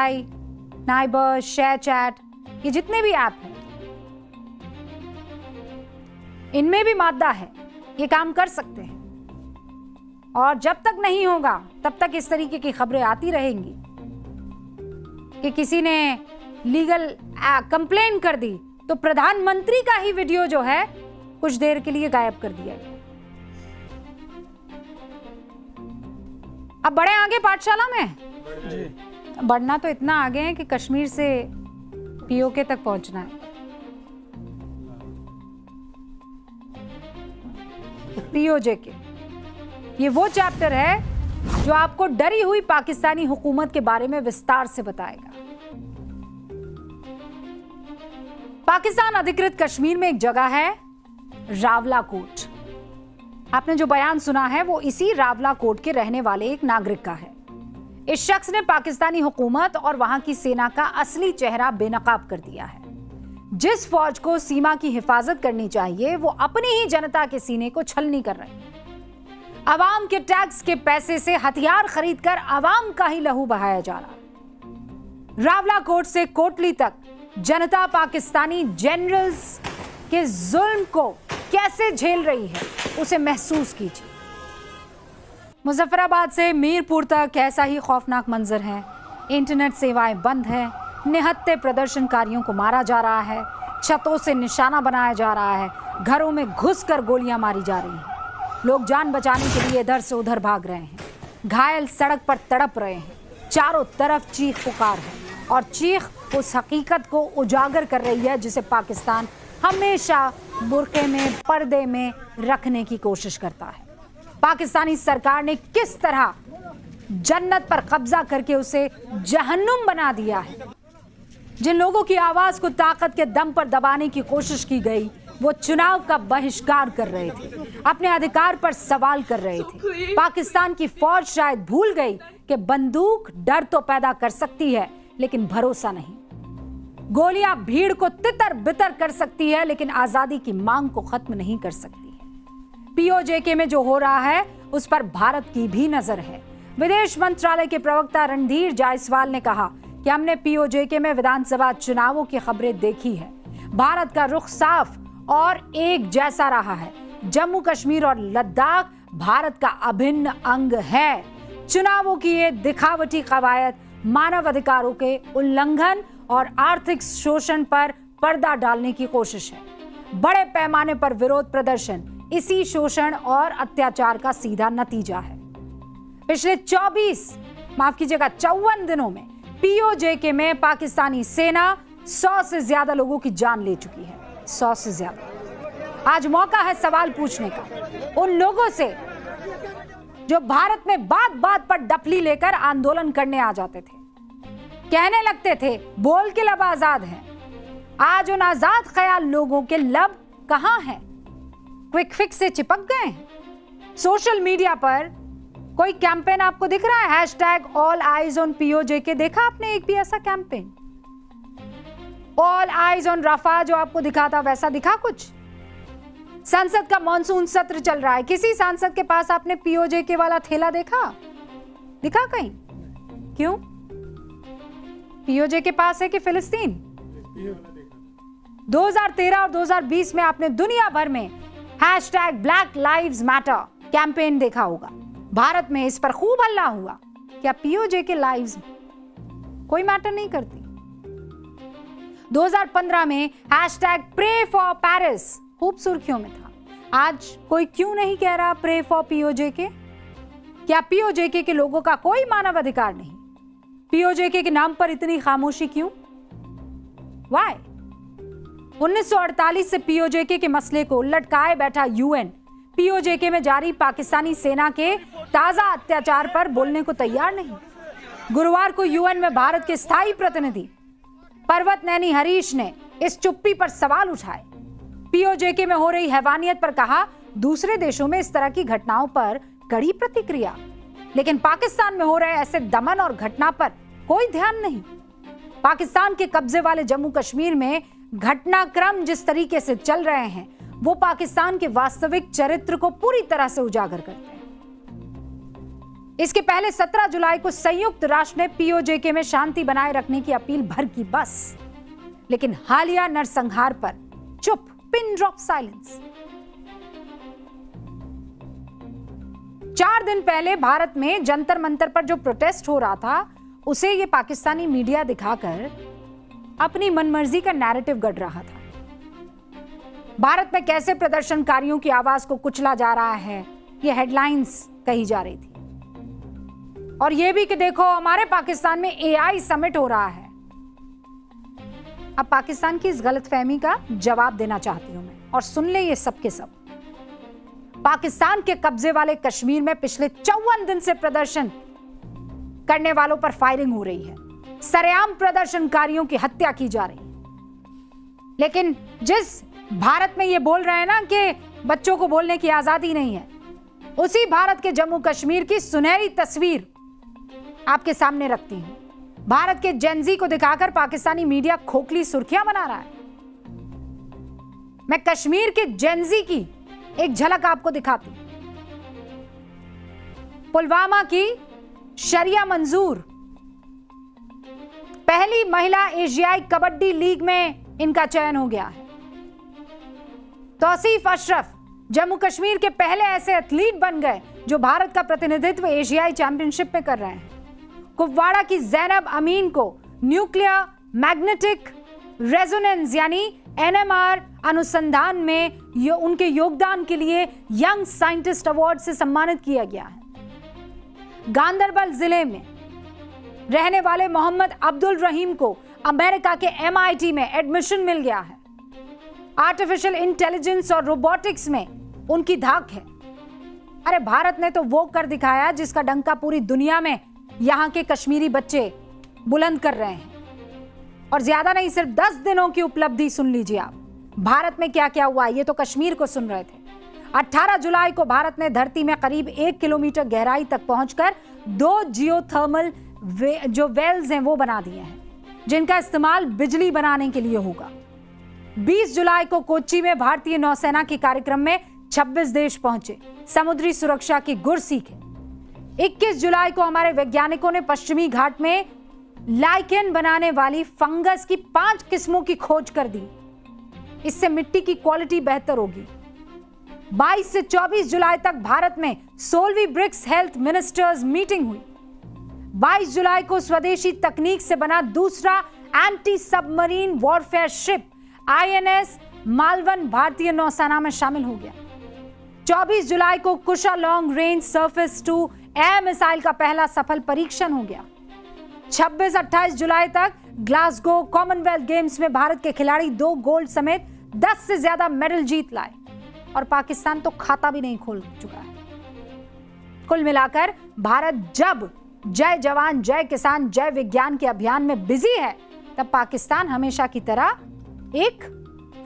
Neighbour, share chat, ये जितने भी ऐप हैं, इनमें भी मादा है, ये काम कर सकते हैं। और जब तक नहीं होगा तब तक इस तरीके की खबरें आती रहेंगी कि किसी ने लीगल कंप्लेन कर दी तो प्रधानमंत्री का ही वीडियो जो है कुछ देर के लिए गायब कर दिया गया। अब बढ़े आगे पाठशाला में जी। बढ़ना तो इतना आगे है कि कश्मीर से पीओके तक पहुंचना है। पीओजेके ये वो चैप्टर है जो आपको डरी हुई पाकिस्तानी हुकूमत के बारे में विस्तार से बताएगा। पाकिस्तान अधिकृत कश्मीर में एक जगह है रावलाकोट। आपने जो बयान सुना है वो इसी रावलाकोट के रहने वाले एक नागरिक का है। इस शख्स ने पाकिस्तानी हुकूमत और वहां की सेना का असली चेहरा बेनकाब कर दिया है। जिस फौज को सीमा की हिफाजत करनी चाहिए वो अपनी ही जनता के सीने को छलनी कर रही है। अवाम के टैक्स के पैसे से हथियार खरीदकर अवाम का ही लहू बहाया जा रहा है। रावलाकोट से कोटली तक जनता पाकिस्तानी जनरल्स के जुल्म को कैसे झेल रही है उसे महसूस कीजिए। मुजफ्फराबाद से मीरपुर तक ऐसा ही खौफनाक मंजर है। इंटरनेट सेवाएं बंद हैं, निहत्थे प्रदर्शनकारियों को मारा जा रहा है, छतों से निशाना बनाया जा रहा है, घरों में घुसकर गोलियां मारी जा रही हैं। लोग जान बचाने के लिए इधर से उधर भाग रहे हैं, घायल सड़क पर तड़प रहे हैं। चारों तरफ चीख पुकार है और चीख उस हकीकत को उजागर कर रही है जिसे पाकिस्तान हमेशा बुर्के में, पर्दे में रखने की कोशिश करता है। पाकिस्तानी सरकार ने किस तरह जन्नत पर कब्जा करके उसे जहन्नुम बना दिया है। जिन लोगों की आवाज को ताकत के दम पर दबाने की कोशिश की गई वो चुनाव का बहिष्कार कर रहे थे, अपने अधिकार पर सवाल कर रहे थे। पाकिस्तान की फौज शायद भूल गई कि बंदूक डर तो पैदा कर सकती है लेकिन भरोसा नहीं। गोलियां भीड़ को तितर बितर कर सकती है लेकिन आजादी की मांग को खत्म नहीं कर सकती है। पीओजेके में जो हो रहा है उस पर भारत की भी नजर है। विदेश मंत्रालय के प्रवक्ता रणधीर जायसवाल ने कहा कि हमने पीओजेके में विधानसभा चुनावों की खबरें देखी है। भारत का रुख साफ और एक जैसा रहा है। जम्मू कश्मीर और लद्दाख भारत का अभिन्न अंग है। चुनावों की ये दिखावटी कवायद मानव अधिकारों के उल्लंघन और आर्थिक शोषण पर पर्दा डालने की कोशिश है। बड़े पैमाने पर विरोध प्रदर्शन इसी शोषण और अत्याचार का सीधा नतीजा है। पिछले 54 दिनों में पीओजेके में पाकिस्तानी सेना 100 से ज्यादा लोगों की जान ले चुकी है। 100 से ज्यादा। आज मौका है सवाल पूछने का उन लोगों से जो भारत में बात बात पर डफली लेकर आंदोलन करने आ जाते थे, कहने लगते थे बोल के लब आजाद हैं। आज उन आजाद ख्याल लोगों के लब कहां हैं? क्विक फिक्स से चिपक गए हैं। सोशल मीडिया पर कोई कैंपेन आपको दिख रहा है? Hashtag all eyes on PoJK. देखा आपने एक भी ऐसा कैंपेन? ऑल आइज ऑन रफा जो आपको दिखा था वैसा दिखा कुछ? संसद का मॉनसून सत्र चल रहा है, किसी सांसद के पास आपने पीओजेके वाला थैला देखा? दिखा कहीं? क्यों? पीओजेके पास है कि फिलिस्तीन? 2013 और 2020 में आपने दुनिया भर में hashtag black lives matter campaign देखा होगा। भारत में इस पर खूब हल्ला हुआ। क्या पीओजेके लाइव्स कोई मैटर नहीं करती? 2015 में हैशटैग प्रे फॉर पेरिस खूब सुर्खियों में था। आज कोई क्यों नहीं कह रहा प्रे फॉर पीओजेके? क्या पीओजेके के लोगों का कोई मानव अधिकार नहीं? पीओजेके के नाम पर इतनी खामोशी क्यों? Why? 1948 से पीओजेके के मसले को लटकाए बैठा यूएन पीओजेके में जारी पाकिस्तानी सेना के ताजा अत्याचार पर बोलने को तैयार नहीं। गुरुवार को यूएन में भारत के स्थायी प्रतिनिधि पर्वत नैनी हरीश ने इस चुप्पी पर सवाल उठाए। पीओजेके में हो रही हैवानियत पर कहा दूसरे देशों में इस तरह की घटनाओं पर कड़ी प्रतिक्रिया, लेकिन पाकिस्तान में हो रहे ऐसे दमन और घटना पर कोई ध्यान नहीं। पाकिस्तान के कब्जे वाले जम्मू कश्मीर में घटनाक्रम जिस तरीके से चल रहे हैं वो पाकिस्तान के वास्तविक चरित्र को पूरी तरह से उजागर करते हैं। इसके पहले 17 जुलाई को संयुक्त राष्ट्र ने पीओजेके में शांति बनाए रखने की अपील भर की बस, लेकिन हालिया नरसंहार पर चुप, पिन ड्रॉप साइलेंस। 4 दिन पहले भारत में जंतर मंतर पर जो प्रोटेस्ट हो रहा था, उसे ये पाकिस्तानी मीडिया दिखाकर अपनी मनमर्जी का नैरेटिव गढ़ रहा था। भारत में कैसे प्रदर्शनकारियों की आवाज को कुचला जा रहा है, ये हेडलाइंस कही जा रही थी। और ये भी कि देखो हमारे पाकिस्तान में एआई समिट हो रहा है। अब पाकिस्तान की इस गलतफहमी का जवाब देना चाहती हूं मैं, और सुन ले ये सब के सब। पाकिस्तान के कब्जे वाले कश्मीर में पिछले 54 दिन से प्रदर्शन करने वालों पर फायरिंग हो रही है, सरेआम प्रदर्शनकारियों की हत्या की जा रही है। लेकिन जिस भारत में ये बोल रहे हैं ना कि बच्चों को बोलने की आजादी नहीं है, उसी भारत के जम्मू कश्मीर की सुनहरी तस्वीर आपके सामने रखती हूं। भारत के जेनजी को दिखाकर पाकिस्तानी मीडिया खोखली सुर्खियां बना रहा है। मैं कश्मीर के जेनजी की एक झलक आपको दिखाती हूं। पुलवामा की शरिया मंजूर, पहली महिला एशियाई कबड्डी लीग में इनका चयन हो गया है। तौसीफ अशरफ जम्मू कश्मीर के पहले ऐसे एथलीट बन गए जो भारत का प्रतिनिधित्व एशियाई चैंपियनशिप में कर रहे हैं। कुपवाड़ा की जैनब अमीन को न्यूक्लियर मैग्नेटिक रेजोनेंस यानी एनएमआर अनुसंधान में उनके योगदान के लिए यंग साइंटिस्ट अवार्ड से सम्मानित किया गया है। गांदरबल जिले में रहने वाले मोहम्मद अब्दुल रहीम को अमेरिका के MIT में एडमिशन मिल गया है। आर्टिफिशियल इंटेलिजेंस और रोबोटिक्स में उनकी धाक है। अरे भारत ने तो वो कर दिखाया जिसका डंका पूरी दुनिया में यहां के कश्मीरी बच्चे बुलंद कर रहे हैं। और ज्यादा नहीं, सिर्फ 10 दिनों की उपलब्धि सुन लीजिए आप। भारत में क्या क्या हुआ, ये तो कश्मीर को सुन रहे थे। 18 जुलाई को भारत ने धरती में करीब 1 किलोमीटर गहराई तक पहुंचकर 2 जियोथर्मल जो वेल्स हैं वो बना दिए हैं, जिनका इस्तेमाल बिजली बनाने के लिए होगा। 20 जुलाई को कोच्चि में भारतीय नौसेना के कार्यक्रम में 26 देश पहुंचे, समुद्री सुरक्षा की गुर सीखे। 21 जुलाई को हमारे वैज्ञानिकों ने पश्चिमी घाट में लाइकेन बनाने वाली फंगस की 5 किस्मों की खोज कर दी। इससे मिट्टी की क्वालिटी बेहतर होगी। 22 से 24 जुलाई तक भारत में 16वीं ब्रिक्स हेल्थ मिनिस्टर्स मीटिंग हुई। 22 जुलाई को स्वदेशी तकनीक से बना दूसरा anti submarine warfare ship INS Malvan भारतीय नौसेना में शामिल हो गया। 24 जुलाई को Kusha long range surface to air missile का पहला सफल परीक्षण हो गया। 26-28 जुलाई तक ग्लासगो कॉमनवेल्थ गेम्स में भारत के खिलाड़ी 2 गोल्ड समेत 10 से ज्यादा मेडल जीत लाए, और पाकिस्तान तो खाता भी नहीं खोल चुका है। कुल मिलाकर भारत जब जय जवान जय किसान जय विज्ञान के अभियान में बिजी है, तब पाकिस्तान हमेशा की तरह एक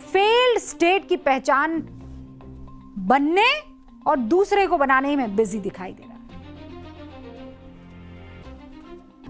फेल्ड स्टेट की पहचान बनने और दूसरे को बनाने में बिजी दिखाई दे रहा है।